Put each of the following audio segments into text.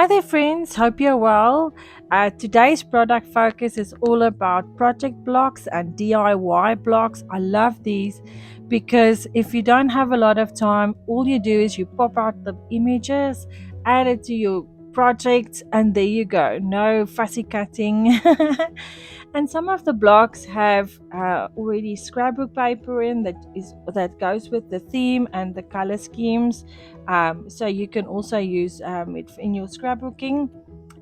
Hi there, friends. Hope you're well. Today's product focus is all about project blocks and DIY blocks. I love these because if you don't have a lot of time, all you do is you pop out the images, add it to your project, and there you go. No fussy cutting. And some of the blocks have already scrapbook paper in that goes with the theme and the color schemes, so you can also use it in your scrapbooking.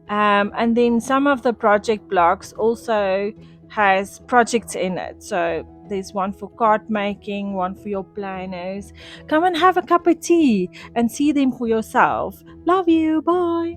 And then some of the project blocks also has projects in it. So there's one for card making, one for your planners. Come and have a cup of tea and see them for yourself. Love you. Bye.